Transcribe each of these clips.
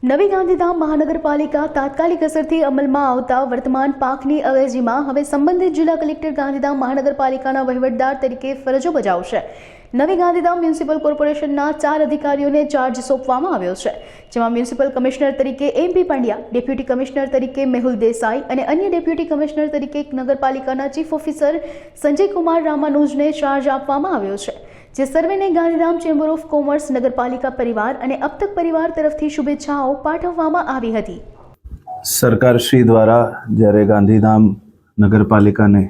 નવી ગાંધીધામ મહાનગરપાલિકા તાત્કાલિક અસરથી અમલમાં આવતા વર્તમાન પાકની અવેજીમાં હવે સંબંધિત જિલ્લા કલેક્ટર ગાંધીધામ મહાનગરપાલિકાના વહીવટદાર તરીકે ફરજો બજાવશે। નવી ગાંધીધામ મ્યુનિસિપલ કોર્પોરેશનના 4 અધિકારીઓને ચાર્જ સોંપવામાં આવ્યો છે, જેમાં મ્યુનિસિપલ કમિશનર તરીકે MP પંડ્યા, ડેપ્યુટી કમિશનર તરીકે મેહુલ દેસાઈ અને અન્ય ડેપ્યુટી કમિશનર તરીકે નગરપાલિકાના ચીફ ઓફિસર સંજય કુમાર રામાનુજને ચાર્જ આપવામાં આવ્યો છે, જે સર્વેને ગાંધીધામ ચેમ્બર ઓફ કોમર્સ, નગરપાલિકા પરિવાર અને અબતક પરિવાર તરફથી શુભેચ્છાઓ પાઠવવામાં આવી હતી। સરકારશ્રી દ્વારા જ્યારે ગાંધીધામ નગરપાલિકાને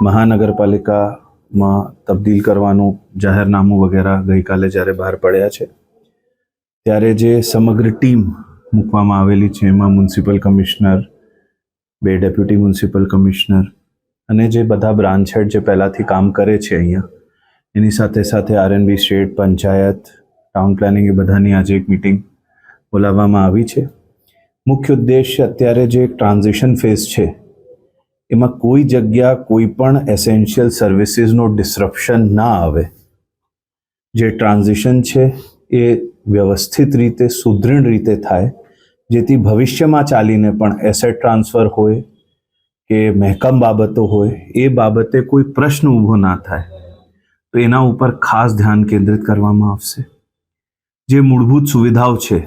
મહાનગરપાલિકામાં તબદીલ કરવાનું જાહેરનામું વગેરે ગઈકાલે જ્યારે બહાર પડ્યા છે, ત્યારે જે સમગ્ર ટીમ મૂકવામાં આવેલી છે એમાં municipal commissioner, 2 deputy municipal commissioner અને જે બધા બ્રાન્ચ હેડ જે પહેલાંથી કામ કરે છે અહીંયા, એની સાથે સાથે RNB state, panchayat, town planning એ બધાની આજે એક મિટિંગ બોલાવવામાં આવી છે। મુખ્ય ઉદ્દેશ્ય અત્યારે જે ટ્રાન્ઝિશન ફેઝ છે એમાં કોઈ જગ્યા કોઈ પણ એસેન્શિયલ સર્વિસીસનો ડિસ્રપ્શન ના આવે, જે ટ્રાન્ઝિશન છે એ વ્યવસ્થિત રીતે, સુદૃઢ રીતે થાય, જેથી ભવિષ્યમાં ચાલીને પણ એસેટ ટ્રાન્સફર હોય કે મહેકમ બાબતો હોય એ બાબતે કોઈ પ્રશ્ન ઊભો ના થાય, તો એના ઉપર ખાસ ધ્યાન કેન્દ્રિત કરવામાં આવશે। જે મૂળભૂત સુવિધાઓ છે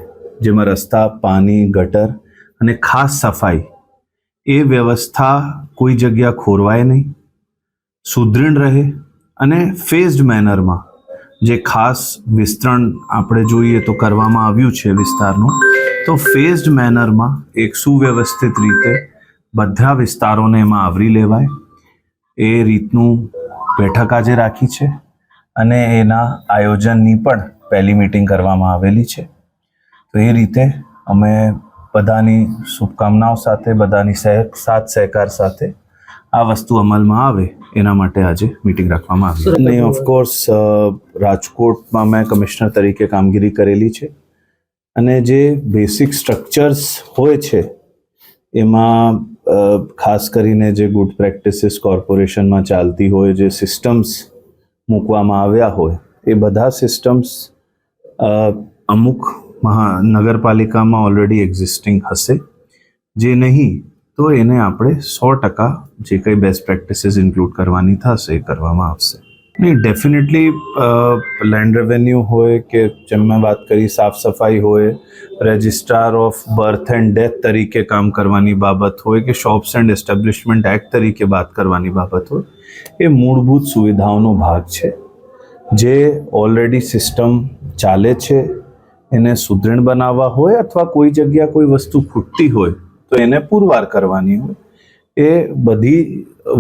જેમાં રસ્તા, પાણી, ગટર અને ખાસ સફાઈ, એ વ્યવસ્થા કોઈ જગ્યા ખોરવાય નહીં, સુદૃઢ રહે અને ફેઝડ મેનરમાં જે ખાસ વિસ્તરણ આપણે જોઈએ તો કરવામાં આવ્યું છે વિસ્તારનું, તો ફેઝડ મેનરમાં એક સુવ્યવસ્થિત રીતે બધા વિસ્તારોને એમાં આવરી લેવાય એ રીતનું બેઠક આજે રાખી છે અને એના આયોજનની પણ પહેલી મીટિંગ કરવામાં આવેલી છે। તો એ રીતે અમે બધાની શુભકામનાઓ સાથે, બધાની સાથ સહકાર સાથે આ વસ્તુ અમલમાં આવે એના માટે આજે મીટિંગ રાખવામાં આવી। અને ઓફકોર્સ રાજકોટમાં મેં કમિશનર તરીકે કામગીરી કરેલી છે અને જે બેસિક સ્ટ્રક્ચર્સ હોય છે એમાં ખાસ કરીને જે ગુડ પ્રેક્ટિસીસ કોર્પોરેશનમાં ચાલતી હોય, જે સિસ્ટમ્સ મૂકવામાં આવ્યા હોય, એ બધા સિસ્ટમ્સ અમુક નગરપાલિકામાં ઓલરેડી એક્ઝિસ્ટિંગ હશે, જે નહીં તો એને આપણે 100% જે કંઈ બેસ્ટ પ્રેક્ટિસીસ ઇન્ક્લુડ કરવાની થશે એ કરવામાં આવશે। નહીં, ડેફિનેટલી લેન્ડ રેવન્યુ હોય કે જેમ મેં વાત કરી સાફ સફાઈ હોય, registrar of birth and death તરીકે કામ કરવાની બાબત હોય કે શોપ્સ એન્ડ એસ્ટેબ્લિશમેન્ટ એક્ટ તરીકે વાત કરવાની બાબત હોય, એ મૂળભૂત સુવિધાઓનો ભાગ છે જે ઓલરેડી સિસ્ટમ ચાલે છે। એને સુદૃઢ બનાવવા હોય અથવા કોઈ જગ્યા કોઈ વસ્તુ ખૂટતી હોય તો એને પુરવાર કરવાની હોય, એ બધી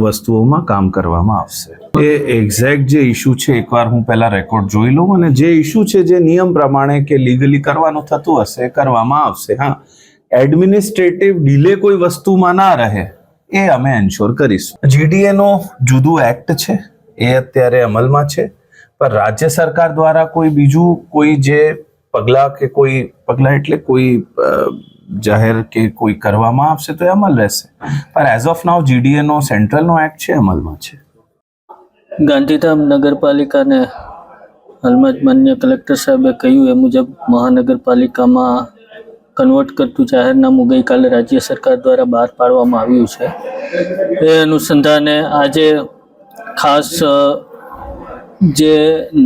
વસ્તુઓમાં કામ કરવામાં આવશે। એ એક્ઝેક્ટ જે ઇશ્યુ છે એકવાર હું પહેલાં રેકોર્ડ જોઈ લઉં અને જે ઇશ્યુ છે જે નિયમ પ્રમાણે કે લીગલી કરવાનું થતું હશે એ કરવામાં આવશે। હા, એડમિનિસ્ટ્રેટિવ ડિલે કોઈ વસ્તુમાં ના રહે એ અમે એન્શ્યોર કરીશું। GDAનો જુદું એક્ટ છે એ અત્યારે અમલમાં છે, પણ રાજ્ય સરકાર દ્વારા કોઈ બીજું કોઈ જે પગલાં કે કોઈ પગલાં એટલે કોઈ જાહેર કે કોઈ કરવામાં આવશે તો એ અમલ રહેશે, પણ એઝ ઓફ નાઉ GDAનો સેન્ટ્રલનો એક્ટ છે અમલમાં છે। ગાંધીધામ નગરપાલિકાને હાલમાં જ માન્ય કલેક્ટર સાહેબે કહ્યું એ મુજબ મહાનગરપાલિકામાં કન્વર્ટ કરતું જાહેરનામું ગઈકાલે રાજ્ય સરકાર દ્વારા બહાર પાડવામાં આવ્યું છે। એ અનુસંધાને આજે ખાસ જે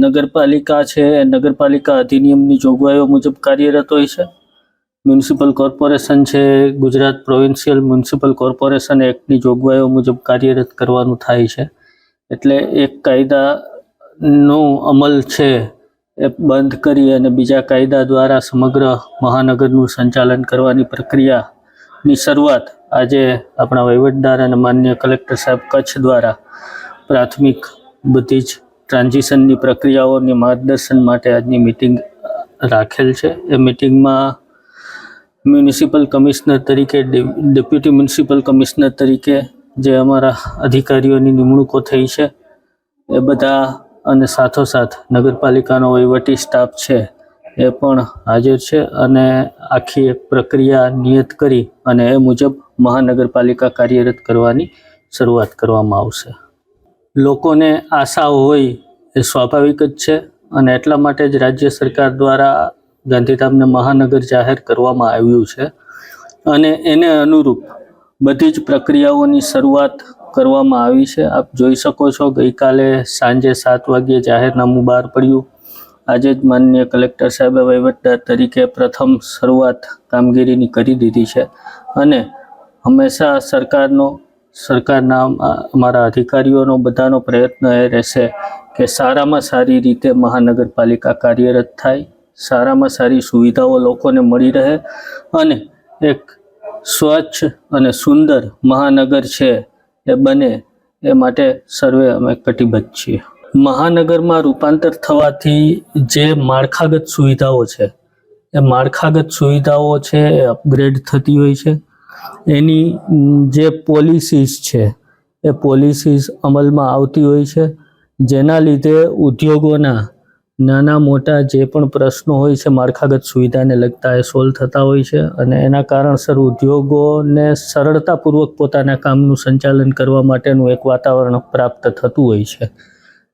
નગરપાલિકા છે એ નગરપાલિકા અધિનિયમની જોગવાઈઓ મુજબ કાર્યરત હોય છે। મ્યુનિસિપલ કોર્પોરેશન છે, ગુજરાત પ્રોવિન્શિયલ મ્યુનિસિપલ કોર્પોરેશન એક્ટની જોગવાઈઓ મુજબ કાર્યરત કરવાનું થાય છે, એટલે એક કાયદાનો અમલ છે એ બંધ કરી અને બીજા કાયદા દ્વારા સમગ્ર મહાનગરનું સંચાલન કરવાની પ્રક્રિયાની શરૂઆત આજે આપણા વહીવટદાર અને માન્ય કલેક્ટર સાહેબ કચ્છ દ્વારા પ્રાથમિક બધી જ ટ્રાન્ઝિશનની પ્રક્રિયાઓની માર્ગદર્શન માટે આજની મિટિંગ રાખેલ છે। એ મિટિંગમાં મ્યુનિસિપલ કમિશનર તરીકે, ડેપ્યુટી મ્યુનિસિપલ કમિશનર તરીકે જે અમારા અધિકારીઓની નિમણૂકો થઈ છે એ બધા અને સાથોસાથ નગરપાલિકાનો વહીવટી સ્ટાફ છે એ પણ હાજર છે અને આખી એક પ્રક્રિયા નિયત કરી અને એ મુજબ મહાનગરપાલિકા કાર્યરત કરવાની શરૂઆત કરવામાં આવશે। લોકોને આશા હોય એ સ્વાભાવિક જ છે અને એટલા માટે જ રાજ્ય સરકાર દ્વારા ગાંધીધામને મહાનગર જાહેર કરવામાં આવ્યું છે અને એને અનુરૂપ બધી જ પ્રક્રિયાઓની શરૂઆત કરવામાં આવી છે. આપ જોઈ શકો છો ગઈકાલે સાંજે 7 વાગ્યે જાહેરનામું બહાર પડ્યું. આજે જ માનનીય કલેક્ટર સાહેબે વહીવટદાર તરીકે પ્રથમ શરૂઆત કામગીરીની કરી દીધી છે અને હંમેશા સરકારના અમારા અધિકારીઓનો બધાનો પ્રયત્ન એ રહેશે કે સારામાં સારી રીતે મહાનગરપાલિકા કાર્યરત થાય, સારામાં સારી સુવિધાઓ લોકોને મળી રહે અને એક સ્વચ્છ અને સુંદર મહાનગર છે એ બને એ માટે સર્વે અમે કટિબદ્ધ છીએ. મહાનગરમાં રૂપાંતર થવાથી જે માળખાગત સુવિધાઓ છે એ માળખાગત સુવિધાઓ છે એ અપગ્રેડ થતી હોય છે. એની જે પોલિસીસ છે એ પોલિસીસ અમલમાં આવતી હોય છે, જેના લીધે ઉદ્યોગોના નાના મોટા જે પણ પ્રશ્નો હોય છે માળખાગત સુવિધાને લગતા એ સોલ્વ થતા હોય છે અને એના કારણસર ઉદ્યોગોને સરળતાપૂર્વક પોતાના કામનું સંચાલન કરવા માટેનું એક વાતાવરણ પ્રાપ્ત થતું હોય છે.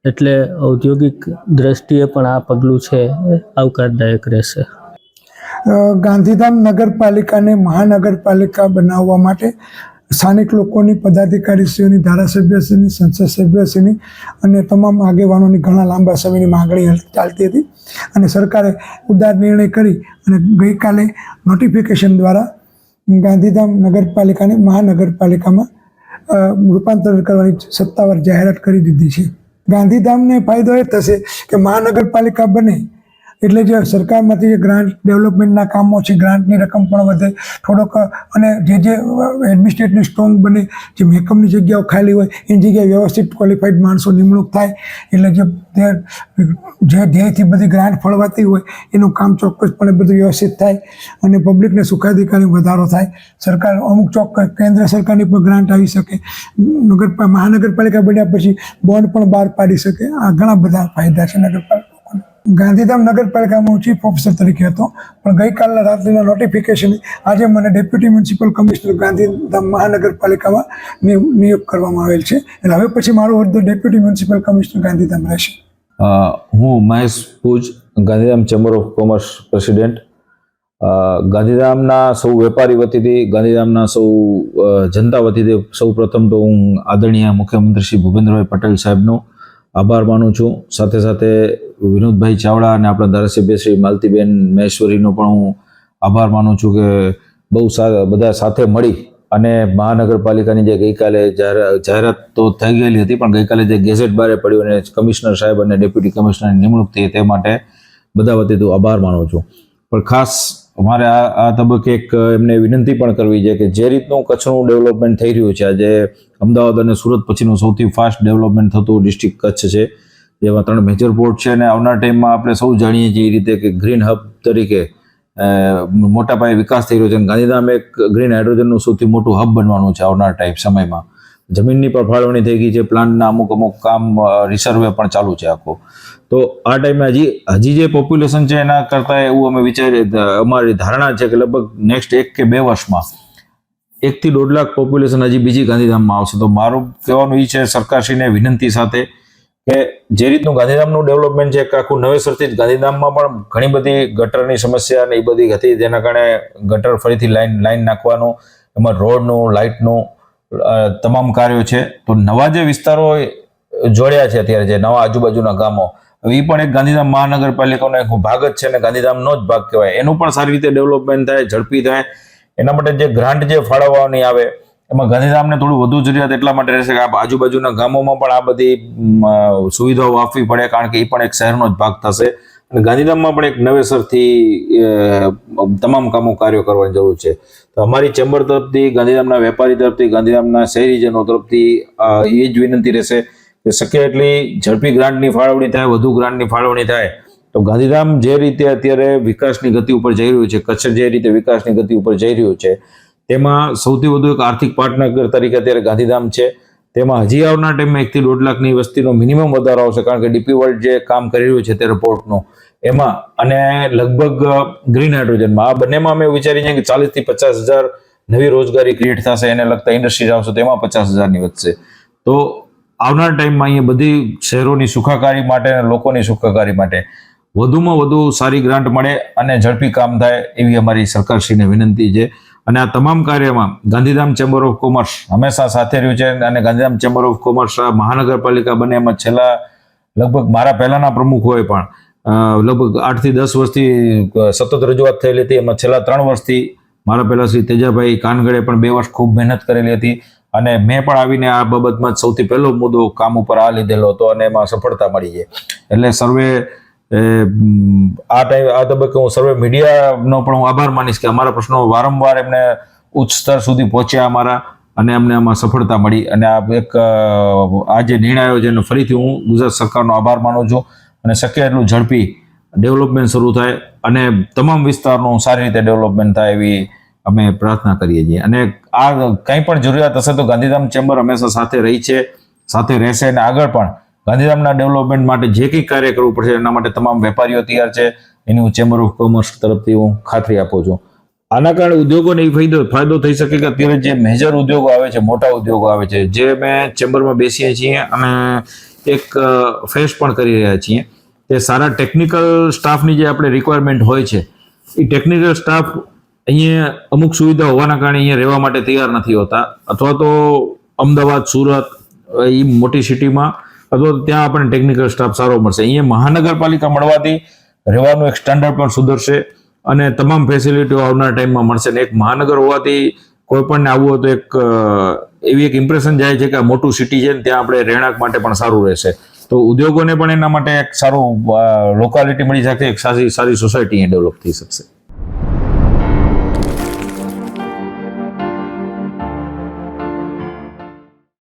એટલે ઔદ્યોગિક દ્રષ્ટિએ પણ આ પગલું છે એ આવકારદાયક રહેશે. ગાંધીધામ નગરપાલિકાને મહાનગરપાલિકા બનાવવા માટે સ્થાનિક લોકોની, પદાધિકારીશ્રીઓની, ધારાસભ્યશ્રીની, સંસદ સભ્યશ્રીની અને તમામ આગેવાનોની ઘણા લાંબા સમયની માગણી ચાલતી હતી અને સરકારે ઉદાર નિર્ણય કરી અને ગઈકાલે નોટિફિકેશન દ્વારા ગાંધીધામ નગરપાલિકાને મહાનગરપાલિકામાં રૂપાંતર કરવાની સત્તાવાર જાહેરાત કરી દીધી છે. ગાંધીધામને ફાયદો એ થશે કે મહાનગરપાલિકા બને એટલે જે સરકારમાંથી જે ગ્રાન્ટ ડેવલપમેન્ટના કામો છે, ગ્રાન્ટની રકમ પણ વધે થોડોક અને જે એડમિનિસ્ટ્રેટિવ સ્ટ્રોંગ બને, જે મહેકમની જગ્યાઓ ખાલી હોય એની જગ્યાએ વ્યવસ્થિત ક્વોલિફાઈડ માણસો નિમણૂક થાય એટલે જે ધ્યેયથી બધી ગ્રાન્ટ ફળવાતી હોય એનું કામ ચોક્કસપણે બધું વ્યવસ્થિત થાય અને પબ્લિકને સુખાધિકારી વધારો થાય. સરકાર અમુક ચોક્કસ કેન્દ્ર સરકારની પણ ગ્રાન્ટ આવી શકે, મહાનગરપાલિકા બન્યા પછી બોન્ડ પણ બહાર પાડી શકે. આ ઘણા બધા ફાયદા છે નગરપાલિકા. ગાંધીધામ નગરપાલિકામાં હું ચીફ ઓફિસર તરીકે હતો, પણ ગઈકાલના રાત્રિના નોટિફિકેશન આજે મને ડેપ્યુટી મ્યુનિસિપલ કમિશનર ગાંધીધામ મહાનગરપાલિકામાં નિયુક્ત કરવામાં આવેલ છે. એટલે હવે પછી મારો હોદ્દો ડેપ્યુટી મ્યુનિસિપલ કમિશનર ગાંધીધામ રહેશે. હું Mahesh Puj, Gandhidham chamber of commerce president. ગાંધીધામના સૌ વેપારી વતીથી, ગાંધીધામના સૌ જનતા વતીથી સૌ પ્રથમ તો હું આદરણીય મુખ્યમંત્રી શ્રી ભૂપેન્દ્રભાઈ પટેલ સાહેબનો આભાર માનું છું. સાથે સાથે વિનોદભાઈ ચાવડા અને આપણા ધારાસભ્ય શ્રી માલતીબેન મહેશ્વરીનો પણ હું આભાર માનું છું કે બહુ બધા સાથે મળી અને મહાનગરપાલિકાની જે ગઈકાલે જાહેરાત તો થઈ ગયેલી હતી, પણ ગઈકાલે જે ગેઝેટ બહાર પડ્યું અને કમિશનર સાહેબ અને ડેપ્યુટી કમિશનરની નિમણૂક થઈ તે માટે બધા વતીથી આભાર માનું છું. પણ ખાસ અમારે આ તબક્કે એક એમને વિનંતી પણ કરવી છે કે જે રીતનું કચ્છનું ડેવલપમેન્ટ થઈ રહ્યું છે, આજે અમદાવાદ અને સુરત પછીનું સૌથી ફાસ્ટ ડેવલપમેન્ટ થતું ડિસ્ટ્રિક્ટ કચ્છ છે, જેમાં 3 મેજર પોર્ટ છે અને આવનાર ટાઈમમાં આપણે સૌ જાણીએ છીએ એ રીતે કે ગ્રીન હબ તરીકે મોટા પાયે વિકાસ થઈ રહ્યો છે. ગાંધીધામ એક ગ્રીન હાઇડ્રોજનનું સૌથી મોટું હબ બનવાનું છે આવનાર સમયમાં. જમીનની પણ ફાળવણી થઈ ગઈ છે, પ્લાન્ટના અમુક કામ રિસર્વે પણ ચાલુ છે આખો. તો આ ટાઈમે હજી જે પોપ્યુલેશન છે એના કરતાં એવું અમે વિચારીએ, અમારી ધારણા છે કે લગભગ નેક્સ્ટ 1 કે 2 વર્ષમાં 1 થી 1.5 લાખ પોપ્યુલેશન હજી બીજી ગાંધીધામમાં આવશે. તો મારું કહેવાનું એ છે સરકારશ્રીને વિનંતી સાથે કે જે રીતનું ગાંધીધામનું ડેવલપમેન્ટ છે, આખું નવેસરથી જ ગાંધીધામમાં પણ ઘણી બધી ગટરની સમસ્યા અને એ બધી હતી, જેના કારણે ગટર ફરીથી લાઈન નાખવાનું, એમાં રોડનું, લાઇટનું તમામ કાર્યો છે. તો નવા જે વિસ્તારો જોડ્યા છે અત્યારે, જે નવા આજુબાજુના ગામો, એ પણ એક ગાંધીધામ મહાનગરપાલિકાનો એક ભાગ જ છે અને ગાંધીધામનો જ ભાગ કહેવાય. એનું પણ સારી રીતે ડેવલપમેન્ટ થાય, ઝડપી થાય. એના માટે જે ગ્રાન્ટ જે ફાળવવાની આવે એમાં ગાંધીધામને થોડું વધુ જરૂરિયાત એટલા માટે રહેશે કે આજુબાજુના ગામોમાં પણ આ બધી સુવિધાઓ આપવી પડે, કારણ કે એ પણ એક શહેરનો જ ભાગ થશે અને ગાંધીધામમાં પણ એક નવેસરથી તમામ કામો કાર્યો કરવાની જરૂર છે. તો અમારી ચેમ્બર તરફથી, ગાંધીધામના વેપારી તરફથી, ગાંધીધામના શહેરીજનો તરફથી એ જ વિનંતી રહેશે કે શક્ય એટલી ઝડપી ગ્રાન્ટની ફાળવણી થાય, વધુ ગ્રાન્ટની ફાળવણી થાય તો ગાંધીધામ જે રીતે અત્યારે વિકાસની ગતિ ઉપર જઈ રહ્યું છે, કચ્છ જે રીતે વિકાસની ગતિ ઉપર જઈ રહ્યું છે, તેમાં સૌથી વધુ એક આર્થિક પાટનગર તરીકે અત્યારે ગાંધીધામ છે. તેમાં હજી આવનાર ટાઈમમાં 1 થી 1.5 લાખની વસ્તીનો મિનિમમ વધારો આવશે, કારણ કે ડીપી વર્લ્ડ જે કામ કરી રહ્યું છે તે રિપોર્ટનું એમાં અને લગભગ ગ્રીન હાઇડ્રોજનમાં, આ બંનેમાં અમે વિચારી છીએ કે 40 થી 50 હજાર નવી રોજગારી ક્રિએટ થશે, એને લગતા ઇન્ડસ્ટ્રીઝ આવશે તો એમાં 50 હજારની વધશે. તો આવનાર ટાઈમમાં અહીંયા બધી શહેરોની સુખાકારી માટે અને લોકોની સુખાકારી માટે વધુમાં વધુ સારી ગ્રાન્ટ મળે અને ઝડપી કામ થાય એવી અમારી સરકારશ્રીને વિનંતી છે. અને આ તમામ કાર્યમાં ગાંધીધામ ચેમ્બર ઓફ કોમર્સ હંમેશા સાથે રહ્યું છે અને ગાંધીધામ ચેમ્બર ઓફ કોમર્સ મહાનગરપાલિકા બને એમાં છેલ્લા લગભગ મારા પહેલાના પ્રમુખ હોય પણ લગભગ 8 થી 10 વર્ષથી સતત રજૂઆત થયેલી હતી. એમાં છેલ્લા 3 વર્ષથી મારા પહેલા શ્રી તેજાભાઈ કાનગડે પણ 2 વર્ષ ખૂબ મહેનત કરેલી હતી અને મેં પણ આવીને આ બાબતમાં સૌથી પહેલો મુદ્દો કામ ઉપર આ લીધેલો હતો અને એમાં સફળતા મળી છે. એટલે સર્વે આ તબક્કે હું સર્વે મીડિયાનો પણ હું આભાર માનીશ કે અમારા પ્રશ્નો વારંવાર એમને ઉચ્ચ સ્તર સુધી પહોંચ્યા અમારા અને અમને આમાં સફળતા મળી. અને આ જે નિર્ણય આવ્યો છે એનો ફરીથી હું ગુજરાત સરકારનો આભાર માનું છું અને શક્ય એટલું ઝડપી ડેવલપમેન્ટ શરૂ થાય અને તમામ વિસ્તારનું સારી રીતે ડેવલપમેન્ટ થાય એવી અમે પ્રાર્થના કરીએ છીએ. અને આ કંઈ પણ જરૂરિયાત હશે તો ગાંધીધામ ચેમ્બર હંમેશા સાથે રહી છે, સાથે રહેશે અને આગળ પણ ગાંધીધામના ડેવલપમેન્ટ માટે જે કંઈ કાર્ય કરવું પડશે એના માટે તમામ વેપારીઓ તૈયાર છે. એની હું ચેમ્બર ઓફ કોમર્સ તરફથી હું ખાતરી આપું છું. આના કારણે ઉદ્યોગોને એ ફાયદો થઈ શકે કે અત્યારે જે મેજર ઉદ્યોગો આવે છે, મોટા ઉદ્યોગો આવે છે, જે મેં ચેમ્બરમાં બેસીએ છીએ અને એક ફેસ પણ કરી રહ્યા છીએ, તે સારા ટેકનિકલ સ્ટાફની જે આપણે રિક્વાયરમેન્ટ હોય છે એ ટેકનિકલ સ્ટાફ અહીંયા અમુક સુવિધા હોવાના કારણે અહીંયા રહેવા માટે તૈયાર નથી હોતા, અથવા તો અમદાવાદ, સુરત એ મોટી સિટીમાં અથવા તો ત્યાં આપણને ટેકનિકલ સ્ટાફ સારો મળશે. અહીંયા મહાનગરપાલિકા મળવાથી રહેવાનું એક સ્ટાન્ડર્ડ પણ સુધરશે અને તમામ ફેસિલિટીઓ આવનાર ટાઈમમાં મળશે. ને એક મહાનગર હોવાથી કોઈ પણને આવવું હોય તો એવી એક ઇમ્પ્રેશન જાય છે કે આ મોટું સિટી છે ને ત્યાં આપણે રહેણાંક માટે પણ સારું રહેશે. તો ઉદ્યોગોને પણ એના માટે એક સારું લોકાલિટી મળી શકશે, એક સારી સોસાયટી ડેવલપ થઈ શકશે.